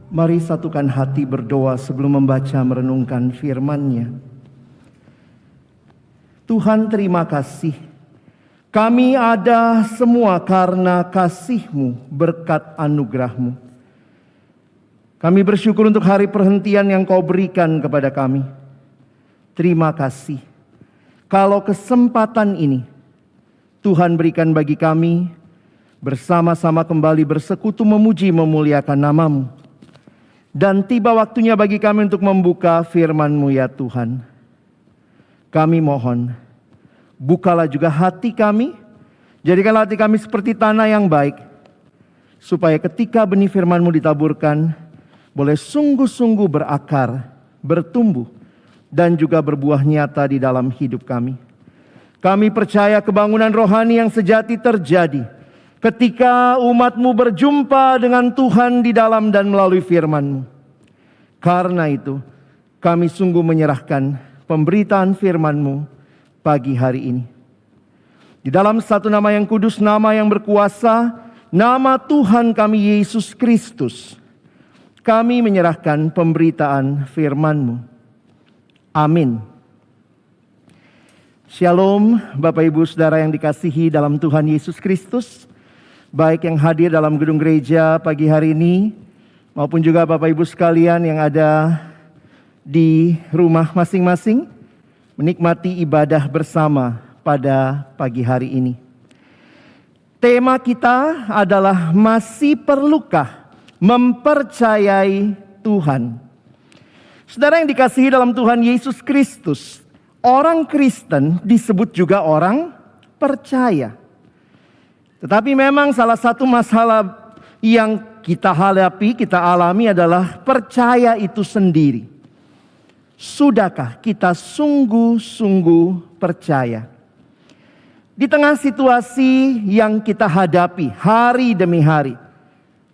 Mari satukan hati berdoa sebelum membaca merenungkan firman-Nya. Tuhan, terima kasih. Kami ada semua karena kasih-Mu, berkat anugerah-Mu. Kami bersyukur untuk hari perhentian yang Kau berikan kepada kami. Terima kasih. Kalau kesempatan ini Tuhan berikan bagi kami, bersama-sama kembali bersekutu memuji memuliakan nama-Mu. Dan tiba waktunya bagi kami untuk membuka firman-Mu ya Tuhan. Kami mohon, bukalah juga hati kami, jadikanlah hati kami seperti tanah yang baik, supaya ketika benih firman-Mu ditaburkan, boleh sungguh-sungguh berakar, bertumbuh, dan juga berbuah nyata di dalam hidup kami. Kami percaya kebangunan rohani yang sejati terjadi ketika umat-Mu berjumpa dengan Tuhan di dalam dan melalui firman-Mu. Karena itu, kami sungguh menyerahkan pemberitaan firman-Mu pagi hari ini. Di dalam satu nama yang kudus, nama yang berkuasa, nama Tuhan kami Yesus Kristus, kami menyerahkan pemberitaan firman-Mu. Amin. Shalom Bapak Ibu Saudara yang dikasihi dalam Tuhan Yesus Kristus, baik yang hadir dalam gedung gereja pagi hari ini, maupun juga Bapak Ibu sekalian yang ada di rumah masing-masing, menikmati ibadah bersama pada pagi hari ini. Tema kita adalah masih perlukah mempercayai Tuhan. Saudara yang dikasihi dalam Tuhan Yesus Kristus, orang Kristen disebut juga orang percaya. Tetapi memang salah satu masalah yang kita hadapi, kita alami adalah percaya itu sendiri. Sudahkah kita sungguh-sungguh percaya? Di tengah situasi yang kita hadapi hari demi hari,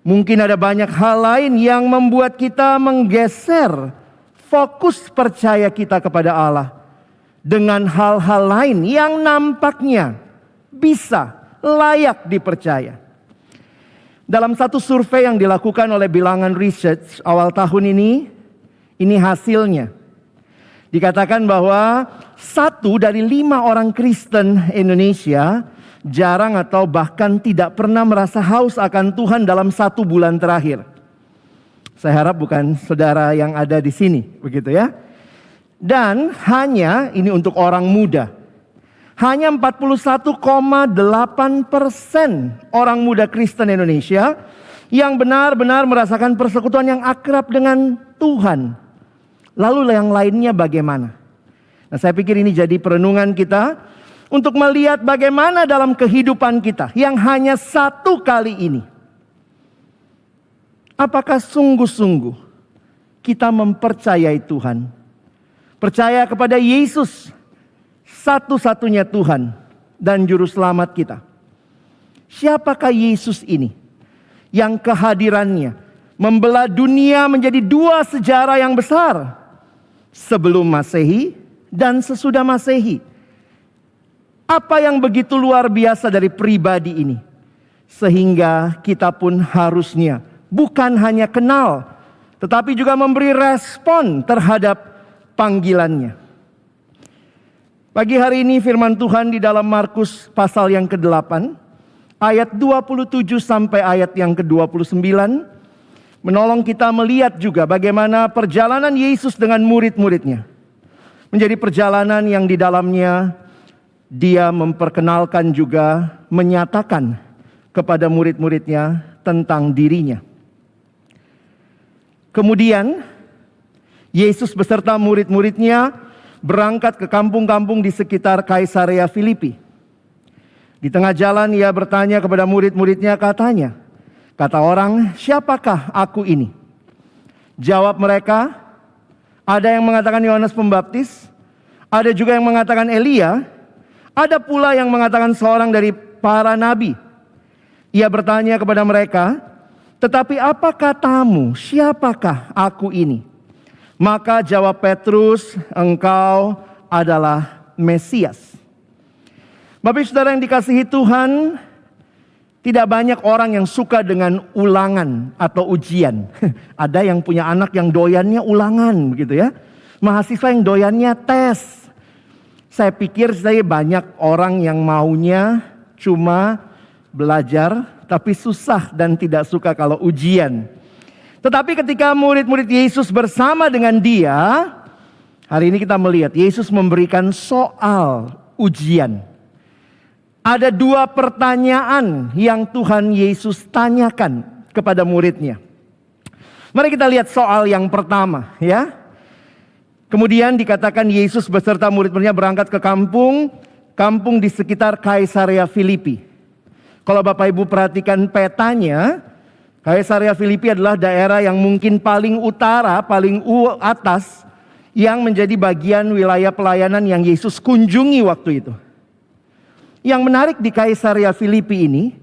mungkin ada banyak hal lain yang membuat kita menggeser fokus percaya kita kepada Allah dengan hal-hal lain yang nampaknya bisa layak dipercaya. Dalam satu survei yang dilakukan oleh Bilangan Research awal tahun ini hasilnya. Dikatakan bahwa 1 dari 5 orang Kristen Indonesia jarang atau bahkan tidak pernah merasa haus akan Tuhan dalam 1 bulan terakhir. Saya harap bukan saudara yang ada di sini, begitu ya. Dan hanya, ini untuk orang muda, hanya 41,8% orang muda Kristen Indonesia yang benar-benar merasakan persekutuan yang akrab dengan Tuhan. Lalu yang lainnya bagaimana? Nah, saya pikir ini jadi perenungan kita untuk melihat bagaimana dalam kehidupan kita yang hanya 1 kali ini. Apakah sungguh-sungguh kita mempercayai Tuhan? Percaya kepada Yesus, satu-satunya Tuhan dan Juru Selamat kita. Siapakah Yesus ini? Yang kehadirannya membelah dunia menjadi 2 sejarah yang besar. Sebelum Masehi dan sesudah Masehi. Apa yang begitu luar biasa dari pribadi ini? Sehingga kita pun harusnya bukan hanya kenal, tetapi juga memberi respon terhadap panggilannya. Pagi hari ini firman Tuhan di dalam Markus pasal yang ke-8, ayat 27 sampai ayat yang ke-29, menolong kita melihat juga bagaimana perjalanan Yesus dengan murid-muridnya. Menjadi perjalanan yang di dalamnya dia memperkenalkan juga, menyatakan kepada murid-muridnya tentang dirinya. Kemudian Yesus beserta murid-muridnya berangkat ke kampung-kampung di sekitar Kaisarea Filipi. Di tengah jalan ia bertanya kepada murid-muridnya, kata orang, siapakah aku ini? Jawab mereka, ada yang mengatakan Yohanes Pembaptis, ada juga yang mengatakan Elia, ada pula yang mengatakan seorang dari para nabi. Ia bertanya kepada mereka, tetapi apa katamu, siapakah aku ini? Maka jawab Petrus, engkau adalah Mesias. Bapak Saudara yang dikasihi Tuhan, Tidak banyak orang yang suka dengan ulangan atau ujian. Ada yang punya anak yang doyannya ulangan begitu ya. Mahasiswa yang doyannya tes. Saya pikir banyak orang yang maunya cuma belajar tapi susah dan tidak suka kalau ujian. Tetapi ketika murid-murid Yesus bersama dengan dia, hari ini kita melihat Yesus memberikan soal ujian. Ada 2 pertanyaan yang Tuhan Yesus tanyakan kepada muridnya. Mari kita lihat soal yang pertama ya. Kemudian dikatakan Yesus beserta murid-muridnya berangkat ke kampung di sekitar Kaisarea Filipi. Kalau Bapak Ibu perhatikan petanya, Kaisarea Filipi adalah daerah yang mungkin paling utara, paling atas, yang menjadi bagian wilayah pelayanan yang Yesus kunjungi waktu itu. Yang menarik di Kaisarea Filipi ini,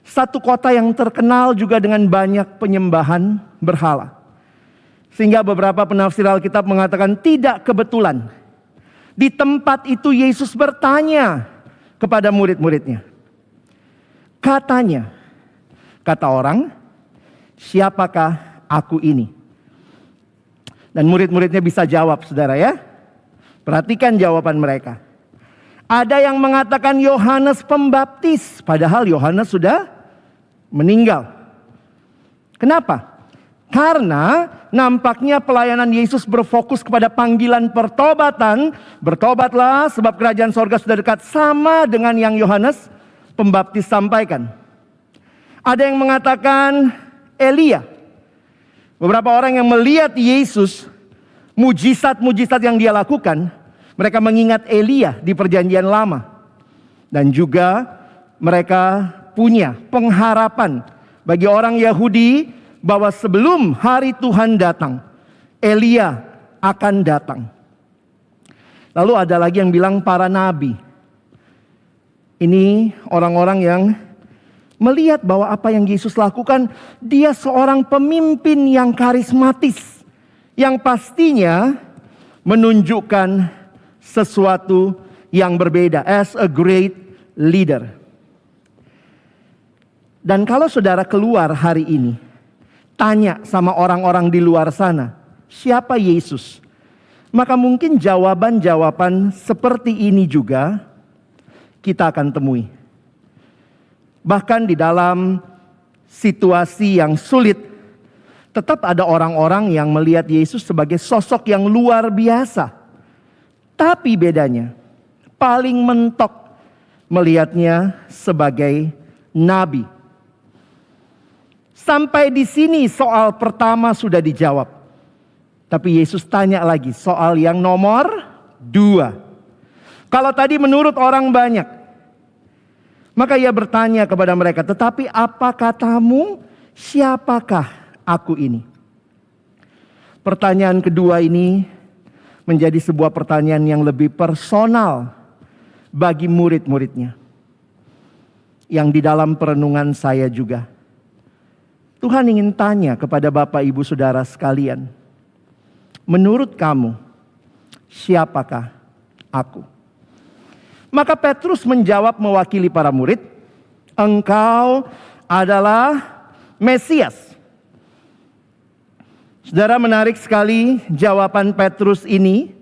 satu kota yang terkenal juga dengan banyak penyembahan berhala. Sehingga beberapa penafsir Alkitab mengatakan tidak kebetulan. Di tempat itu Yesus bertanya kepada murid-muridnya. Katanya, kata orang, siapakah aku ini? Dan murid-muridnya bisa jawab, saudara ya. Perhatikan jawaban mereka. Ada yang mengatakan Yohanes Pembaptis, padahal Yohanes sudah meninggal. Kenapa? Karena nampaknya pelayanan Yesus berfokus kepada panggilan pertobatan. Bertobatlah sebab kerajaan sorga sudah dekat, sama dengan yang Yohanes Pembaptis sampaikan. Ada yang mengatakan Elia. Beberapa orang yang melihat Yesus, mujizat-mujizat yang dia lakukan, mereka mengingat Elia di perjanjian lama. Dan juga mereka punya pengharapan bagi orang Yahudi bahwa sebelum hari Tuhan datang, Elia akan datang. Lalu ada lagi yang bilang para nabi. Ini orang-orang yang melihat bahwa apa yang Yesus lakukan, dia seorang pemimpin yang karismatis, yang pastinya menunjukkan sesuatu yang berbeda, as a great leader. Dan kalau saudara keluar hari ini, tanya sama orang-orang di luar sana, siapa Yesus? Maka mungkin jawaban-jawaban seperti ini juga kita akan temui. Bahkan di dalam situasi yang sulit, tetap ada orang-orang yang melihat Yesus sebagai sosok yang luar biasa. Tapi bedanya, paling mentok melihatnya sebagai nabi. Sampai di sini soal pertama sudah dijawab. Tapi Yesus tanya lagi soal yang nomor 2. Kalau tadi menurut orang banyak, maka ia bertanya kepada mereka, tetapi apa katamu, siapakah aku ini? Pertanyaan kedua ini menjadi sebuah pertanyaan yang lebih personal bagi murid-muridnya. Yang di dalam perenungan saya juga. Tuhan ingin tanya kepada Bapak Ibu Saudara sekalian. Menurut kamu, siapakah aku? Maka Petrus menjawab mewakili para murid, engkau adalah Mesias. Saudara, menarik sekali jawaban Petrus ini.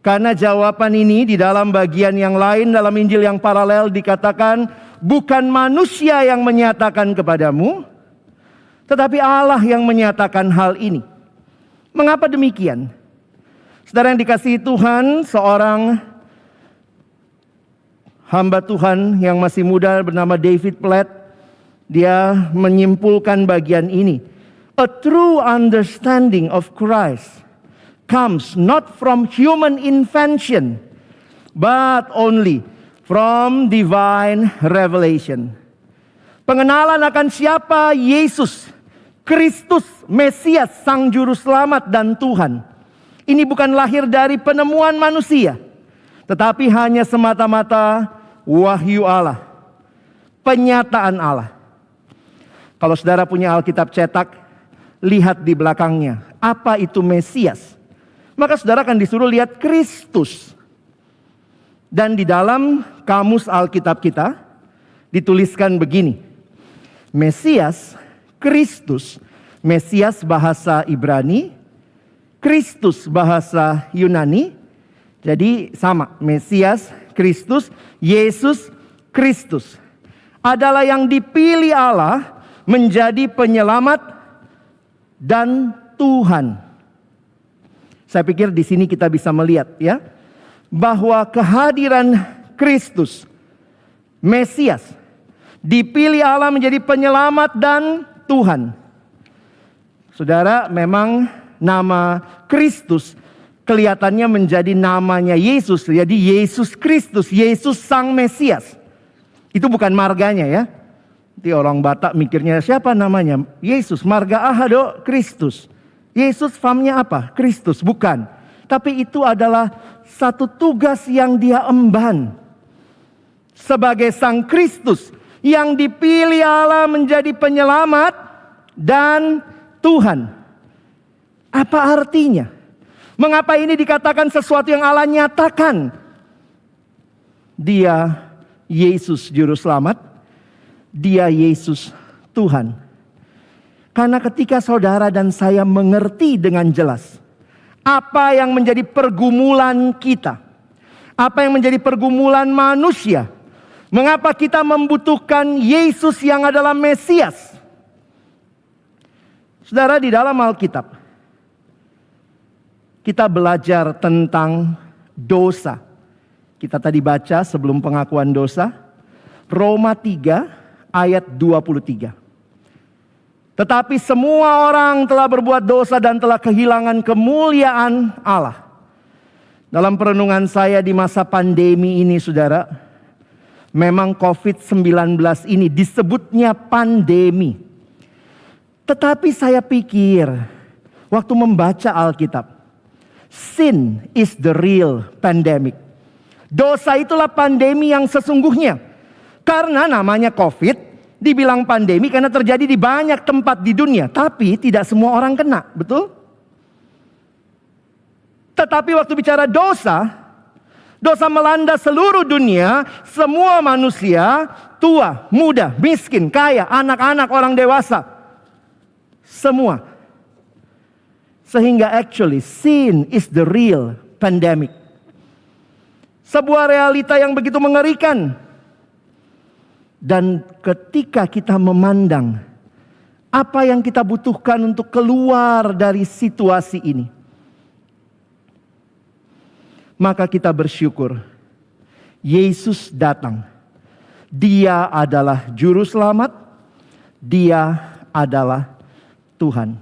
Karena jawaban ini di dalam bagian yang lain dalam Injil yang paralel dikatakan, bukan manusia yang menyatakan kepadamu, tetapi Allah yang menyatakan hal ini. Mengapa demikian? Saudara yang dikasihi Tuhan, seorang hamba Tuhan yang masih muda bernama David Platt, dia menyimpulkan bagian ini. A true understanding of Christ comes not from human invention, but only from divine revelation. Pengenalan akan siapa Yesus, Kristus, Mesias, Sang Juru Selamat dan Tuhan. Ini bukan lahir dari penemuan manusia, tetapi hanya semata-mata wahyu Allah, penyataan Allah. Kalau saudara punya Alkitab cetak, lihat di belakangnya, apa itu Mesias? Maka saudara akan disuruh lihat Kristus. Dan di dalam kamus Alkitab kita dituliskan begini, Mesias, Kristus. Mesias bahasa Ibrani, Kristus bahasa Yunani. Jadi sama, Mesias, Kristus, Yesus, Kristus. Adalah yang dipilih Allah menjadi penyelamat dan Tuhan. Saya pikir di sini kita bisa melihat ya, bahwa kehadiran Kristus, Mesias, dipilih Allah menjadi penyelamat dan Tuhan. Saudara, memang nama Kristus kelihatannya menjadi namanya Yesus. Jadi Yesus Kristus, Yesus Sang Mesias. Itu bukan marganya ya. Nanti orang Batak mikirnya siapa namanya? Yesus, marga ahado Kristus. Yesus famnya apa? Kristus, bukan. Tapi itu adalah satu tugas yang dia emban. Sebagai Sang Kristus yang dipilih Allah menjadi penyelamat dan Tuhan. Apa artinya? Mengapa ini dikatakan sesuatu yang Allah nyatakan? Dia Yesus Juru Selamat. Dia Yesus Tuhan. Karena ketika saudara dan saya mengerti dengan jelas apa yang menjadi pergumulan kita, apa yang menjadi pergumulan manusia, mengapa kita membutuhkan Yesus yang adalah Mesias. Saudara, di dalam Alkitab kita belajar tentang dosa. Kita tadi baca sebelum pengakuan dosa, Roma 3 ayat 23. Tetapi semua orang telah berbuat dosa dan telah kehilangan kemuliaan Allah. Dalam perenungan saya di masa pandemi ini saudara, memang COVID-19 ini disebutnya pandemi. Tetapi saya pikir waktu membaca Alkitab, sin is the real pandemic. Dosa itulah pandemi yang sesungguhnya. Karena namanya COVID, dibilang pandemi karena terjadi di banyak tempat di dunia. Tapi tidak semua orang kena, betul? Tetapi waktu bicara dosa, dosa melanda seluruh dunia, semua manusia, tua, muda, miskin, kaya, anak-anak, orang dewasa. Semua. Sehingga actually sin is the real pandemic. Sebuah realita yang begitu mengerikan. Dan ketika kita memandang apa yang kita butuhkan untuk keluar dari situasi ini, maka kita bersyukur Yesus datang. Dia adalah Juru Selamat, Dia adalah Tuhan.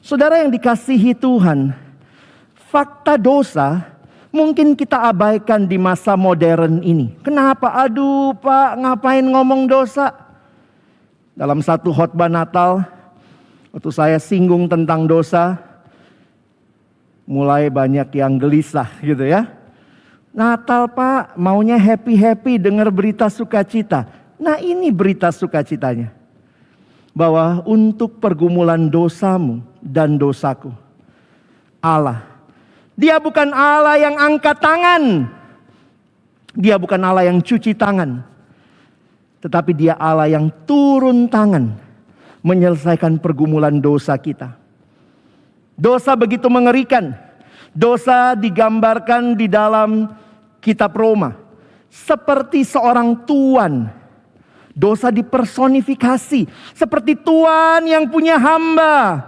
Saudara yang dikasihi Tuhan, fakta dosa mungkin kita abaikan di masa modern ini. Kenapa? Aduh Pak, ngapain ngomong dosa? Dalam satu khotbah Natal, waktu saya singgung tentang dosa, mulai banyak yang gelisah gitu ya. Natal Pak, maunya happy-happy dengar berita sukacita. Nah ini berita sukacitanya. Bahwa untuk pergumulan dosamu dan dosaku, Allah, Dia bukan Allah yang angkat tangan. Dia bukan Allah yang cuci tangan. Tetapi Dia Allah yang turun tangan menyelesaikan pergumulan dosa kita. Dosa begitu mengerikan. Dosa digambarkan di dalam kitab Roma seperti seorang tuan. Dosa dipersonifikasi seperti tuan yang punya hamba.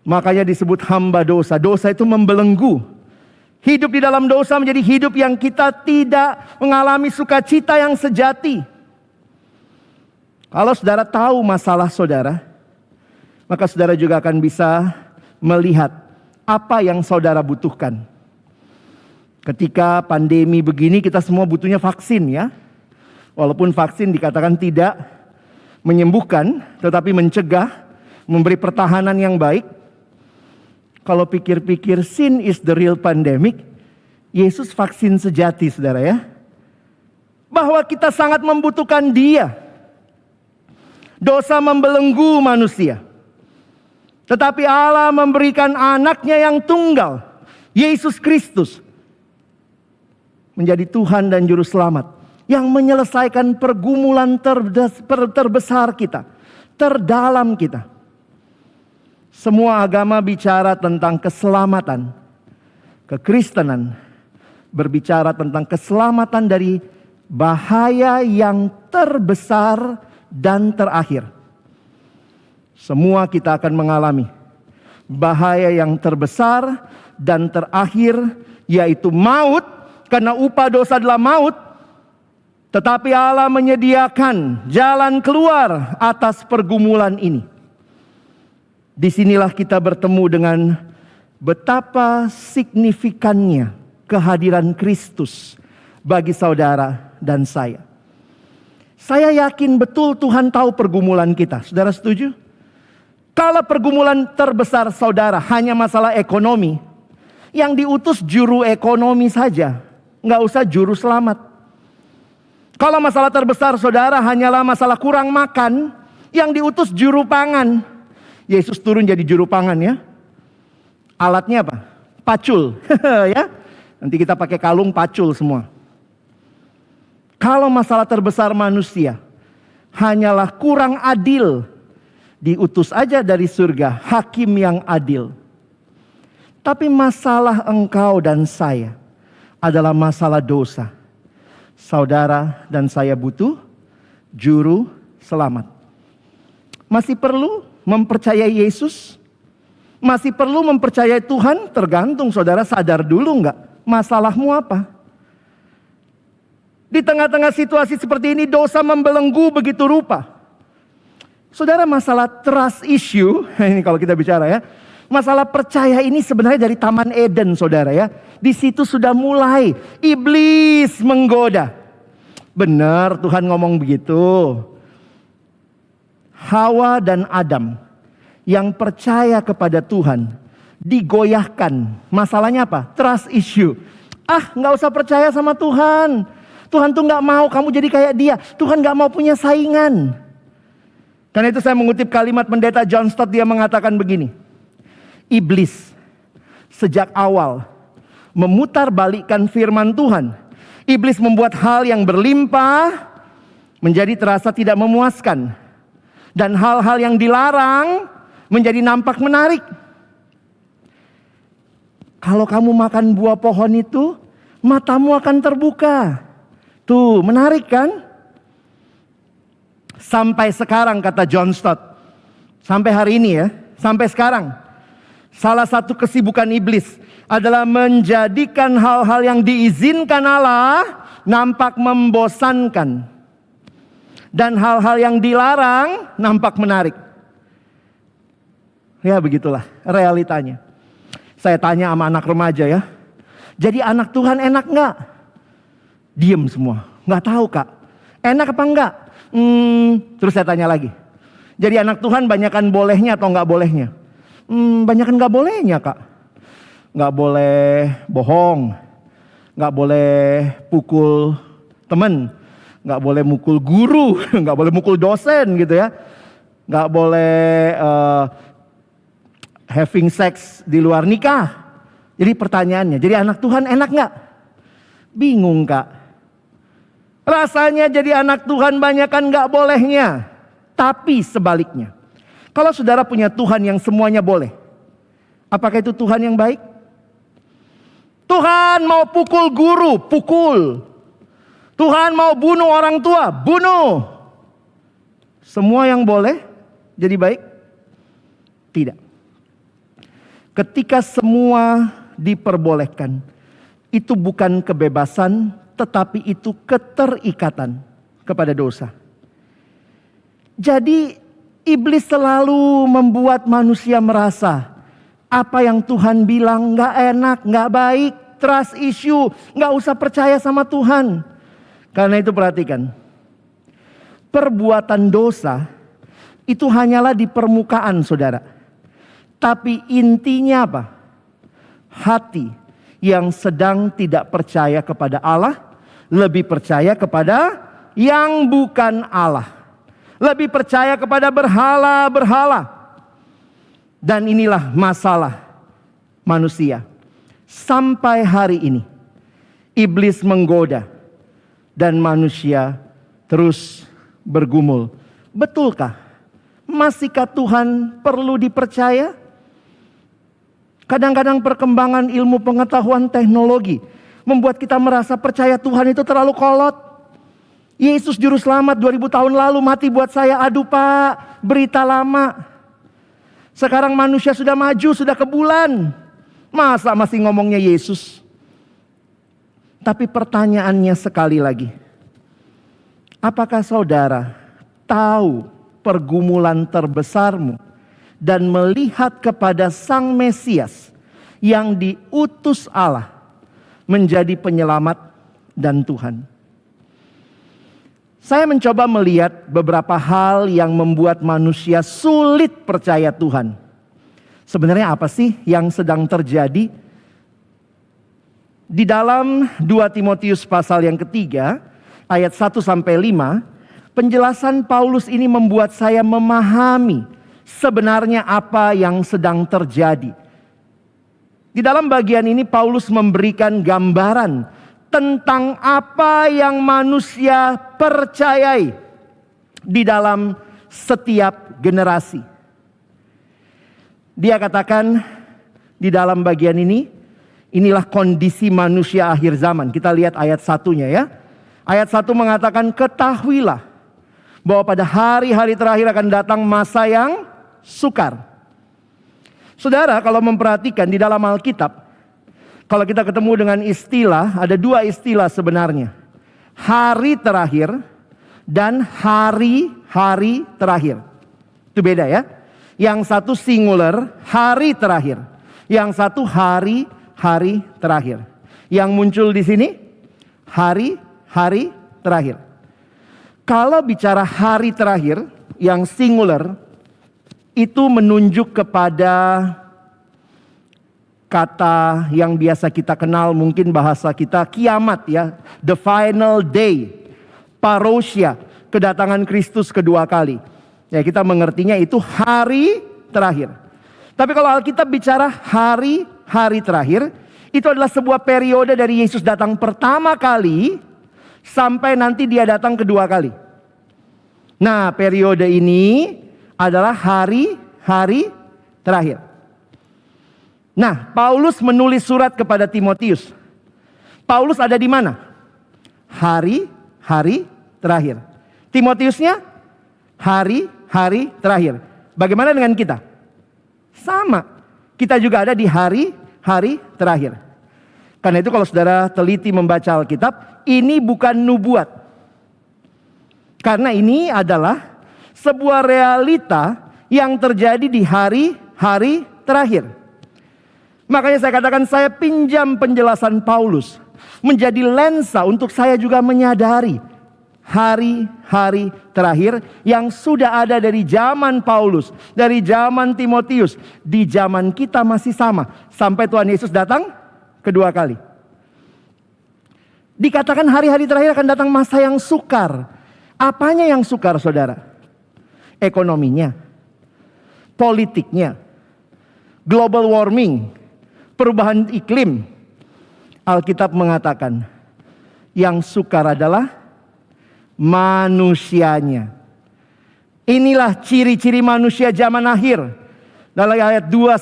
Makanya disebut hamba dosa. Dosa itu membelenggu. Hidup di dalam dosa menjadi hidup yang kita tidak mengalami sukacita yang sejati. Kalau saudara tahu masalah saudara, maka saudara juga akan bisa melihat apa yang saudara butuhkan. Ketika pandemi begini kita semua butuhnya vaksin ya. Walaupun vaksin dikatakan tidak menyembuhkan, tetapi mencegah, memberi pertahanan yang baik. Kalau pikir-pikir sin is the real pandemic, Yesus vaksin sejati saudara ya. Bahwa kita sangat membutuhkan Dia. Dosa membelenggu manusia. Tetapi Allah memberikan anaknya yang tunggal, Yesus Kristus, menjadi Tuhan dan Juru Selamat. yang menyelesaikan pergumulan terbesar kita, terdalam kita. Semua agama bicara tentang keselamatan. Kekristenan berbicara tentang keselamatan dari bahaya yang terbesar dan terakhir. Semua kita akan mengalami bahaya yang terbesar dan terakhir, yaitu maut, karena upah dosa adalah maut. Tetapi Allah menyediakan jalan keluar atas pergumulan ini. Disinilah kita bertemu dengan betapa signifikannya kehadiran Kristus bagi saudara dan saya. Saya yakin betul Tuhan tahu pergumulan kita. Saudara setuju? Kalau pergumulan terbesar saudara hanya masalah ekonomi, yang diutus juru ekonomi saja, nggak usah juru selamat. Kalau masalah terbesar saudara hanyalah masalah kurang makan, yang diutus juru pangan. Yesus turun jadi juru pangan ya. Alatnya apa? Pacul. Ya. Nanti kita pakai kalung pacul semua. Kalau masalah terbesar manusia hanyalah kurang adil, diutus aja dari surga hakim yang adil. Tapi masalah engkau dan saya adalah masalah dosa. Saudara dan saya butuh juru selamat. Masih perlu mempercayai Yesus? Masih perlu mempercayai Tuhan? Tergantung saudara sadar dulu enggak masalahmu apa. Di tengah-tengah situasi seperti ini dosa membelenggu begitu rupa. Saudara, masalah trust issue, ini kalau kita bicara ya. Masalah percaya ini sebenarnya dari Taman Eden saudara ya. Di situ sudah mulai iblis menggoda. Benar Tuhan ngomong begitu. Hawa dan Adam yang percaya kepada Tuhan digoyahkan. Masalahnya apa? Trust issue. Gak usah percaya sama Tuhan. Tuhan tuh gak mau kamu jadi kayak dia. Tuhan gak mau punya saingan. Karena itu saya mengutip kalimat pendeta John Stott, dia mengatakan begini. Iblis sejak awal memutarbalikkan firman Tuhan. Iblis membuat hal yang berlimpah menjadi terasa tidak memuaskan. Dan hal-hal yang dilarang menjadi nampak menarik. Kalau kamu makan buah pohon itu, matamu akan terbuka. Tuh, menarik kan? Sampai sekarang kata John Stott, sampai hari ini ya, sampai sekarang, salah satu kesibukan iblis adalah menjadikan hal-hal yang diizinkan Allah nampak membosankan. Dan hal-hal yang dilarang nampak menarik. Ya begitulah realitanya. Saya tanya sama anak remaja ya. Jadi anak Tuhan enak gak? Diem semua. Gak tahu kak. Enak apa enggak? Terus saya tanya lagi. Jadi anak Tuhan banyakan bolehnya atau gak bolehnya? Banyakan gak bolehnya kak. Gak boleh bohong. Gak boleh pukul temen. Gak boleh mukul guru, gak boleh mukul dosen gitu ya. Gak boleh having sex di luar nikah. Jadi pertanyaannya, jadi anak Tuhan enak gak? Bingung kak. Rasanya jadi anak Tuhan banyakan gak bolehnya. Tapi sebaliknya. Kalau saudara punya Tuhan yang semuanya boleh. Apakah itu Tuhan yang baik? Tuhan mau pukul guru, pukul. Tuhan mau bunuh orang tua, bunuh. Semua yang boleh jadi baik? Tidak. Ketika semua diperbolehkan, itu bukan kebebasan, tetapi itu keterikatan kepada dosa. Jadi iblis selalu membuat manusia merasa apa yang Tuhan bilang gak enak, gak baik, trust issue, gak usah percaya sama Tuhan. Karena itu perhatikan, perbuatan dosa itu hanyalah di permukaan saudara. Tapi intinya apa? Hati yang sedang tidak percaya kepada Allah, lebih percaya kepada yang bukan Allah. Lebih percaya kepada berhala-berhala. Dan inilah masalah manusia. Sampai hari ini, iblis menggoda dan manusia terus bergumul. Betulkah? Masihkah Tuhan perlu dipercaya? Kadang-kadang perkembangan ilmu pengetahuan teknologi membuat kita merasa percaya Tuhan itu terlalu kolot. Yesus Juru Selamat 2000 tahun lalu mati buat saya. Aduh Pak, berita lama. Sekarang manusia sudah maju, sudah ke bulan. Masa masih ngomongnya Yesus? Tapi pertanyaannya sekali lagi. Apakah saudara tahu pergumulan terbesarmu dan melihat kepada Sang Mesias yang diutus Allah menjadi penyelamat dan Tuhan? Saya mencoba melihat beberapa hal yang membuat manusia sulit percaya Tuhan. Sebenarnya apa sih yang sedang terjadi? Di dalam 2 Timotius pasal yang ketiga, ayat 1-5, penjelasan Paulus ini membuat saya memahami sebenarnya apa yang sedang terjadi. Di dalam bagian ini Paulus memberikan gambaran tentang apa yang manusia percayai di dalam setiap generasi. Dia katakan di dalam bagian ini, inilah kondisi manusia akhir zaman. Kita lihat ayat 1-nya ya. Ayat 1 mengatakan, ketahuilah bahwa pada hari-hari terakhir akan datang masa yang sukar. Saudara, kalau memperhatikan di dalam Alkitab, kalau kita ketemu dengan istilah, ada dua istilah sebenarnya. Hari terakhir dan hari-hari terakhir. Itu beda ya. Yang satu singular, hari terakhir. Yang satu hari-hari terakhir. Yang muncul di sini, hari-hari terakhir. Kalau bicara hari terakhir, yang singular, itu menunjuk kepada kata yang biasa kita kenal, mungkin bahasa kita kiamat ya. The final day. Parousia, kedatangan Kristus kedua kali. Ya, kita mengertinya itu hari terakhir. Tapi kalau Alkitab bicara hari-hari terakhir, itu adalah sebuah periode dari Yesus datang pertama kali sampai nanti dia datang kedua kali. Nah, periode ini adalah hari-hari terakhir. Nah, Paulus menulis surat kepada Timotius. Paulus ada di mana? Hari-hari terakhir. Timotiusnya hari-hari terakhir. Bagaimana dengan kita? Sama. Kita juga ada di hari-hari terakhir. Karena itu kalau saudara teliti membaca Alkitab, ini bukan nubuat. Karena ini adalah sebuah realita yang terjadi di hari-hari terakhir. Makanya saya katakan saya pinjam penjelasan Paulus menjadi lensa untuk saya juga menyadari hari-hari terakhir yang sudah ada dari zaman Paulus, dari zaman Timotius, di zaman kita masih sama sampai Tuhan Yesus datang kedua kali. Dikatakan hari-hari terakhir akan datang masa yang sukar. Apanya yang sukar, saudara? Ekonominya, politiknya, global warming, perubahan iklim. Alkitab mengatakan yang sukar adalah manusianya. Inilah ciri-ciri manusia zaman akhir. Dalam ayat 2-4.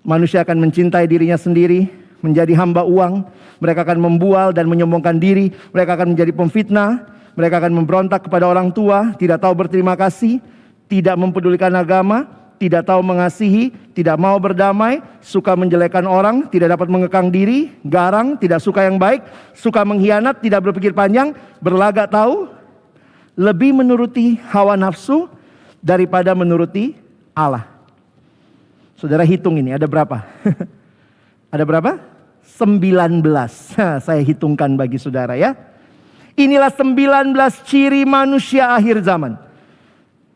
Manusia akan mencintai dirinya sendiri, menjadi hamba uang. Mereka akan membual dan menyombongkan diri. Mereka akan menjadi pemfitnah. Mereka akan memberontak kepada orang tua, tidak tahu berterima kasih, tidak mempedulikan agama, tidak tahu mengasihi, tidak mau berdamai, suka menjelekkan orang, tidak dapat mengekang diri, garang, tidak suka yang baik, suka mengkhianat, tidak berpikir panjang, berlagak tahu, lebih menuruti hawa nafsu daripada menuruti Allah. Saudara hitung ini, ada berapa? Ada berapa? 19. Saya hitungkan bagi saudara ya. Inilah 19 ciri manusia akhir zaman.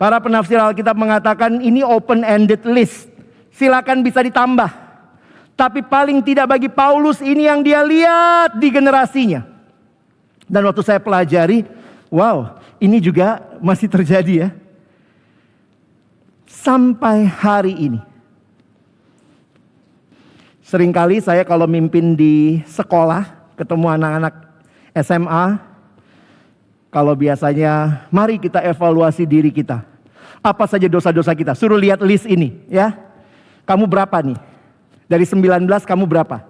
Para penafsir Alkitab mengatakan ini open-ended list. Silakan bisa ditambah. Tapi paling tidak bagi Paulus ini yang dia lihat di generasinya. Dan waktu saya pelajari, wow, ini juga masih terjadi ya. Sampai hari ini. Seringkali saya kalau mimpin di sekolah, ketemu anak-anak SMA, kalau biasanya mari kita evaluasi diri kita. Apa saja dosa-dosa kita? Suruh lihat list ini ya. Kamu berapa nih? Dari 19 kamu berapa?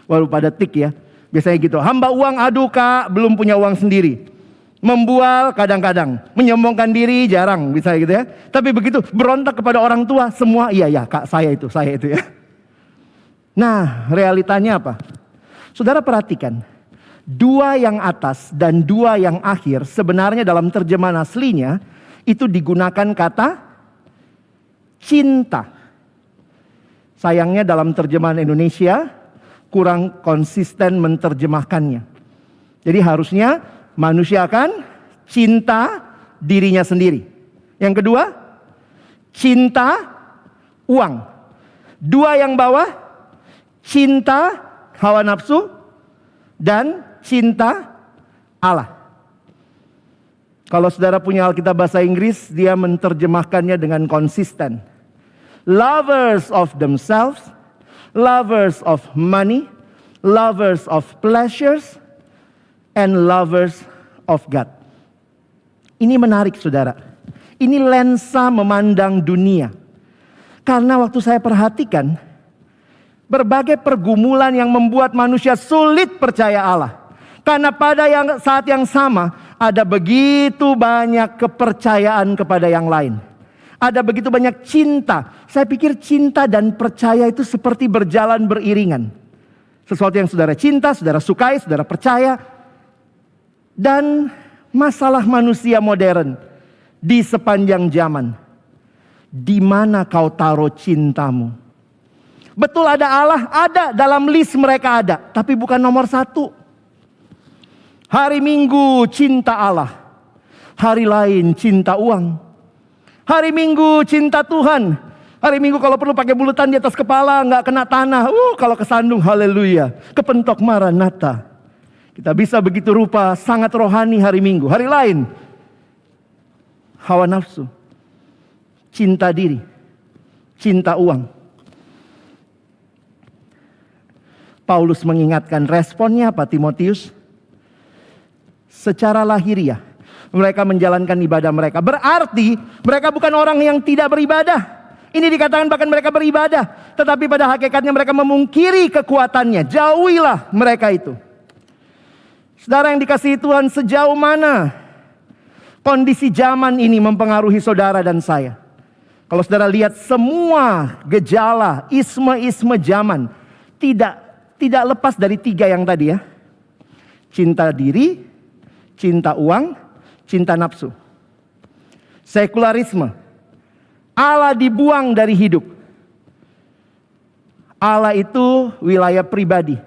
Walau pada tik ya. Biasanya gitu. Hamba uang, aduh kak, belum punya uang sendiri. Membual kadang-kadang, menyombongkan diri jarang, misalnya gitu ya. Tapi begitu berontak kepada orang tua, semua iya kak, saya itu ya. Nah, realitanya apa? Saudara perhatikan, dua yang atas dan dua yang akhir sebenarnya dalam terjemahan aslinya itu digunakan kata cinta. Sayangnya dalam terjemahan Indonesia kurang konsisten menerjemahkannya. Jadi harusnya manusia akan cinta dirinya sendiri. Yang kedua, cinta uang. Dua yang bawah, cinta hawa nafsu dan cinta Allah. Kalau saudara punya Alkitab bahasa Inggris, dia menerjemahkannya dengan konsisten. Lovers of themselves, lovers of money, lovers of pleasures, and lovers of God. Ini menarik saudara. Ini lensa memandang dunia. Karena waktu saya perhatikan, berbagai pergumulan yang membuat manusia sulit percaya Allah. Karena pada saat yang sama, ada begitu banyak kepercayaan kepada yang lain. Ada begitu banyak cinta. Saya pikir cinta dan percaya itu seperti berjalan beriringan. Sesuatu yang saudara cinta, saudara sukai, saudara percaya. Dan masalah manusia modern di sepanjang zaman. Di mana kau taruh cintamu? Betul ada Allah, ada dalam list mereka ada. Tapi bukan nomor satu. Hari Minggu cinta Allah. Hari lain cinta uang. Hari Minggu cinta Tuhan. Hari Minggu kalau perlu pakai bulutan di atas kepala, nggak kena tanah. Kalau kesandung haleluya. Kepentok maranatha. Kita bisa begitu rupa sangat rohani hari Minggu. Hari lain hawa nafsu, cinta diri, cinta uang. Paulus mengingatkan, responnya apa Timotius? Secara lahiriah mereka menjalankan ibadah mereka. Berarti mereka bukan orang yang tidak beribadah. Ini dikatakan bahkan mereka beribadah, tetapi pada hakikatnya mereka memungkiri kekuatannya. Jauhilah mereka itu. Saudara yang dikasihi Tuhan, sejauh mana kondisi zaman ini mempengaruhi saudara dan saya? Kalau saudara lihat semua gejala isme-isme zaman, tidak lepas dari tiga yang tadi ya. Cinta diri, cinta uang, cinta nafsu. Sekularisme. Allah dibuang dari hidup. Allah itu wilayah pribadi.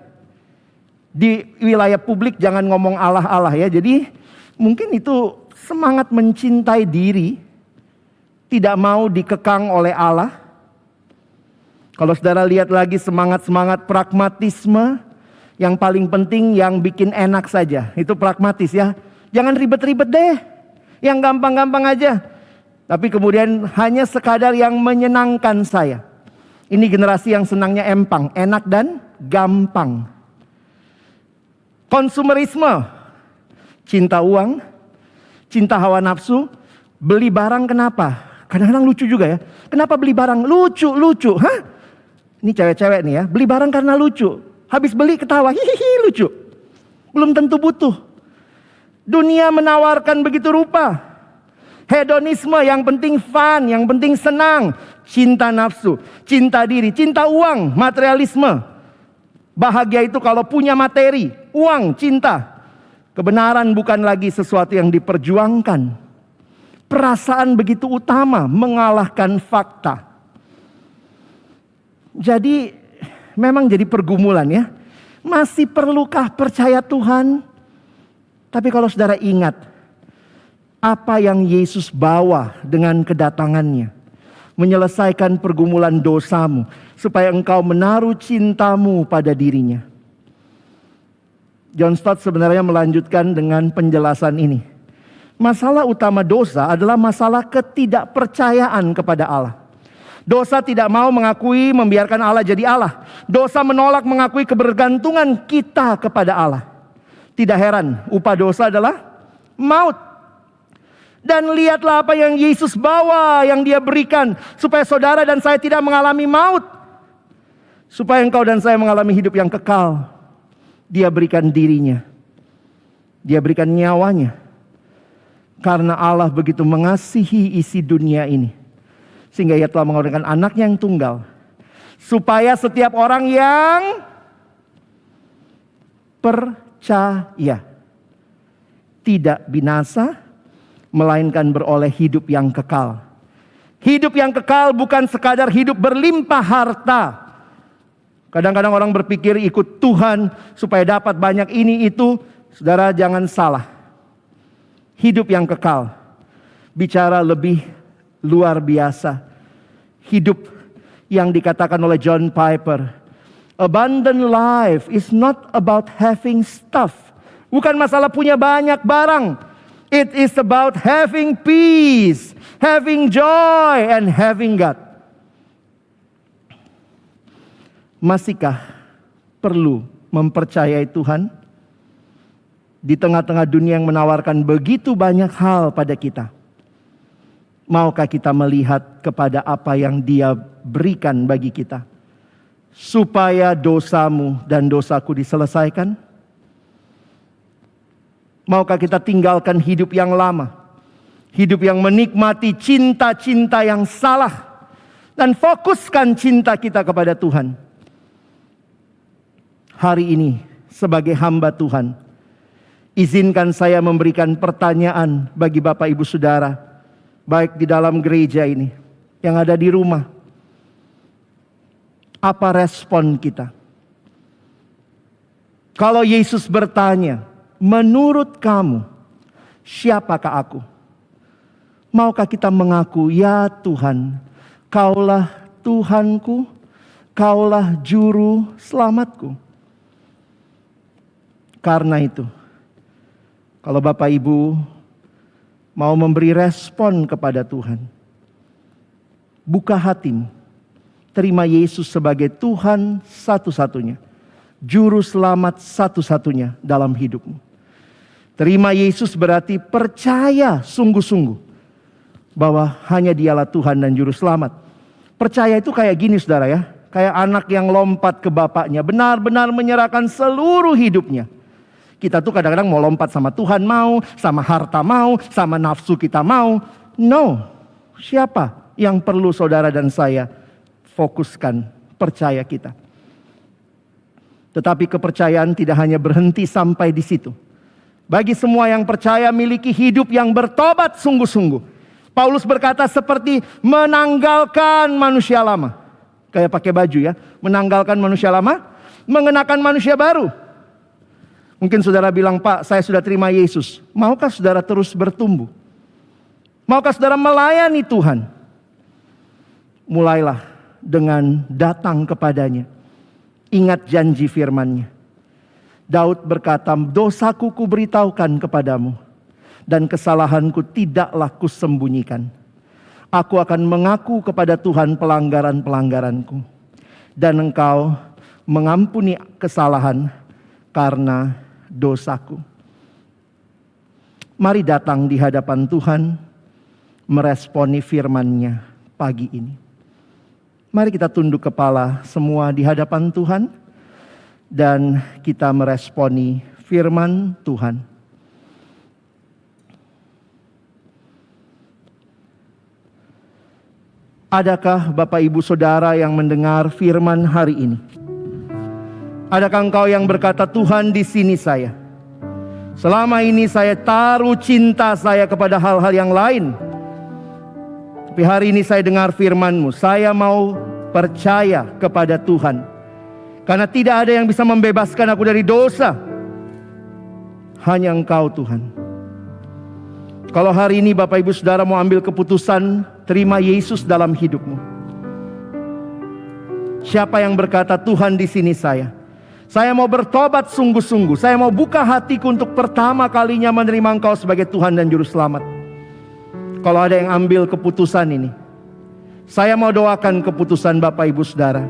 Di wilayah publik jangan ngomong Allah ya. Jadi mungkin itu semangat mencintai diri, tidak mau dikekang oleh Allah. Kalau saudara lihat lagi semangat-semangat pragmatisme, yang paling penting yang bikin enak saja. Itu pragmatis ya. Jangan ribet-ribet deh. Yang gampang-gampang aja. Tapi kemudian hanya sekadar yang menyenangkan saya. Ini generasi yang senangnya empang, enak dan gampang. Konsumerisme, cinta uang, cinta hawa nafsu, beli barang kenapa? Kadang-kadang lucu juga ya. Kenapa beli barang? Lucu. Hah? Ini cewek-cewek nih ya, beli barang karena lucu. Habis beli ketawa, hihihi lucu. Belum tentu butuh. Dunia menawarkan begitu rupa. Hedonisme yang penting fun, yang penting senang. Cinta nafsu, cinta diri, cinta uang, materialisme. Bahagia itu kalau punya materi, uang, cinta. Kebenaran bukan lagi sesuatu yang diperjuangkan. Perasaan begitu utama mengalahkan fakta. Jadi memang jadi pergumulan ya. Masih perlukah percaya Tuhan? Tapi kalau saudara ingat apa yang Yesus bawa dengan kedatangannya. Menyelesaikan pergumulan dosamu. Supaya engkau menaruh cintamu pada dirinya. John Stott sebenarnya melanjutkan dengan penjelasan ini. Masalah utama dosa adalah masalah ketidakpercayaan kepada Allah. Dosa tidak mau mengakui membiarkan Allah jadi Allah. Dosa menolak mengakui kebergantungan kita kepada Allah. Tidak heran, upah dosa adalah maut. Dan lihatlah apa yang Yesus bawa, yang Dia berikan, supaya saudara dan saya tidak mengalami maut. Supaya engkau dan saya mengalami hidup yang kekal. Dia berikan dirinya. Dia berikan nyawanya. Karena Allah begitu mengasihi isi dunia ini. Sehingga Ia telah mengorbankan anaknya yang tunggal. Supaya setiap orang yang percaya tidak binasa, melainkan beroleh hidup yang kekal. Hidup yang kekal bukan sekadar hidup berlimpah harta. Kadang-kadang orang berpikir ikut Tuhan supaya dapat banyak ini itu. Saudara, jangan salah. Hidup yang kekal bicara lebih luar biasa. Hidup yang dikatakan oleh John Piper, abundant life is not about having stuff. Bukan masalah punya banyak barang. It is about having peace, having joy, and having God. Masihkah perlu mempercayai Tuhan? Di tengah-tengah dunia yang menawarkan begitu banyak hal pada kita. Maukah kita melihat kepada apa yang Dia berikan bagi kita? Supaya dosamu dan dosaku diselesaikan? Maukah kita tinggalkan hidup yang lama? Hidup yang menikmati cinta-cinta yang salah. Dan fokuskan cinta kita kepada Tuhan. Hari ini sebagai hamba Tuhan, izinkan saya memberikan pertanyaan bagi Bapak Ibu Saudara. Baik di dalam gereja ini, yang ada di rumah. Apa respon kita? Kalau Yesus bertanya, menurut kamu, siapakah aku? Maukah kita mengaku, ya Tuhan, Kaulah Tuhanku, Kaulah juru selamatku. Karena itu, kalau Bapak Ibu mau memberi respon kepada Tuhan, buka hatimu. Terima Yesus sebagai Tuhan satu-satunya. Juru selamat satu-satunya dalam hidupmu. Terima Yesus berarti percaya sungguh-sungguh bahwa hanya Dialah Tuhan dan Juru Selamat. Percaya itu kayak gini saudara ya. Kayak anak yang lompat ke bapaknya. Benar-benar menyerahkan seluruh hidupnya. Kita tuh kadang-kadang mau lompat sama Tuhan mau, sama harta mau, sama nafsu kita mau. No. Siapa yang perlu saudara dan saya fokuskan percaya kita? Tetapi kepercayaan tidak hanya berhenti sampai di situ. Bagi semua yang percaya miliki hidup yang bertobat sungguh-sungguh. Paulus berkata seperti menanggalkan manusia lama. Kayak pakai baju ya. Menanggalkan manusia lama, mengenakan manusia baru. Mungkin saudara bilang, Pak, saya sudah terima Yesus. Maukah saudara terus bertumbuh? Maukah saudara melayani Tuhan? Mulailah dengan datang kepadanya. Ingat janji firman-Nya. Daud berkata, dosaku kuberitahukan kepadamu, dan kesalahanku tidaklah kusembunyikan. Aku akan mengaku kepada Tuhan pelanggaran-pelanggaranku, dan Engkau mengampuni kesalahan karena dosaku. Mari datang di hadapan Tuhan, meresponi firman-Nya pagi ini. Mari kita tunduk kepala semua di hadapan Tuhan, dan kita meresponi firman Tuhan. Adakah Bapak Ibu Saudara yang mendengar firman hari ini? Adakah engkau yang berkata, Tuhan, di sini saya. Selama ini saya taruh cinta saya kepada hal-hal yang lain. Tapi hari ini saya dengar firman-Mu, saya mau percaya kepada Tuhan. Karena tidak ada yang bisa membebaskan aku dari dosa. Hanya Engkau Tuhan. Kalau hari ini Bapak Ibu Saudara mau ambil keputusan, terima Yesus dalam hidupmu. Siapa yang berkata, Tuhan di sini saya. Saya mau bertobat sungguh-sungguh. Saya mau buka hatiku untuk pertama kalinya menerima Engkau sebagai Tuhan dan Juru Selamat. Kalau ada yang ambil keputusan ini, saya mau doakan keputusan Bapak Ibu Saudara.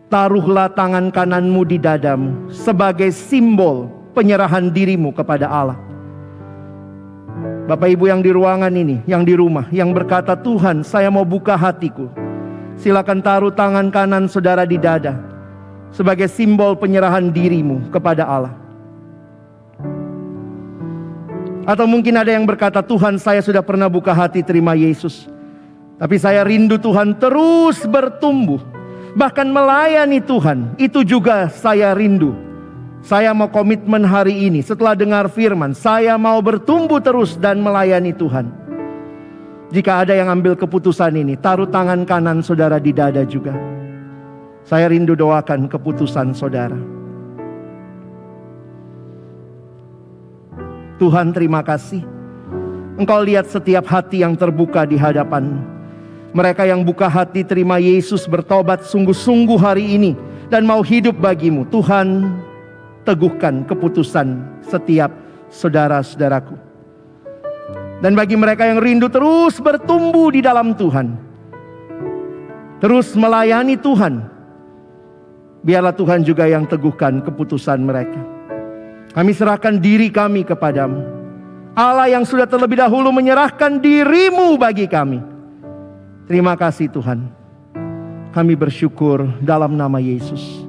Taruhlah tangan kananmu di dadamu sebagai simbol penyerahan dirimu kepada Allah. Bapak Ibu yang di ruangan ini, yang di rumah, yang berkata, Tuhan, saya mau buka hatiku. Silakan taruh tangan kanan saudara di dada sebagai simbol penyerahan dirimu kepada Allah. Atau mungkin ada yang berkata, Tuhan, saya sudah pernah buka hati terima Yesus, tapi saya rindu Tuhan terus bertumbuh, bahkan melayani Tuhan. Itu juga saya rindu. Saya mau komitmen hari ini setelah dengar firman, saya mau bertumbuh terus dan melayani Tuhan. Jika ada yang ambil keputusan ini, taruh tangan kanan saudara di dada juga. Saya rindu doakan keputusan saudara. Tuhan, terima kasih. Engkau lihat setiap hati yang terbuka di hadapan. Mereka yang buka hati terima Yesus, bertobat sungguh-sungguh hari ini dan mau hidup bagimu. Tuhan, teguhkan keputusan setiap saudara-saudaraku. Dan bagi mereka yang rindu terus bertumbuh di dalam Tuhan, terus melayani Tuhan, biarlah Tuhan juga yang teguhkan keputusan mereka. Kami serahkan diri kami kepadamu, Allah yang sudah terlebih dahulu menyerahkan dirimu bagi kami. Terima kasih Tuhan. Kami bersyukur dalam nama Yesus.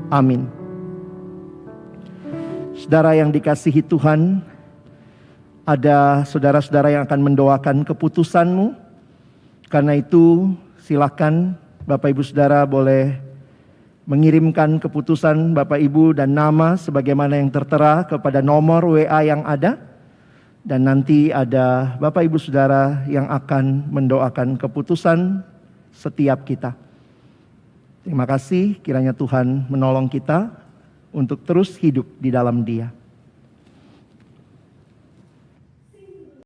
Amin. Saudara yang dikasihi Tuhan, ada saudara-saudara yang akan mendoakan keputusanmu. Karena itu silakan Bapak Ibu Saudara boleh mengirimkan keputusan Bapak Ibu dan nama sebagaimana yang tertera kepada nomor WA yang ada. Dan nanti ada Bapak Ibu Saudara yang akan mendoakan keputusan setiap kita. Terima kasih, kiranya Tuhan menolong kita untuk terus hidup di dalam Dia.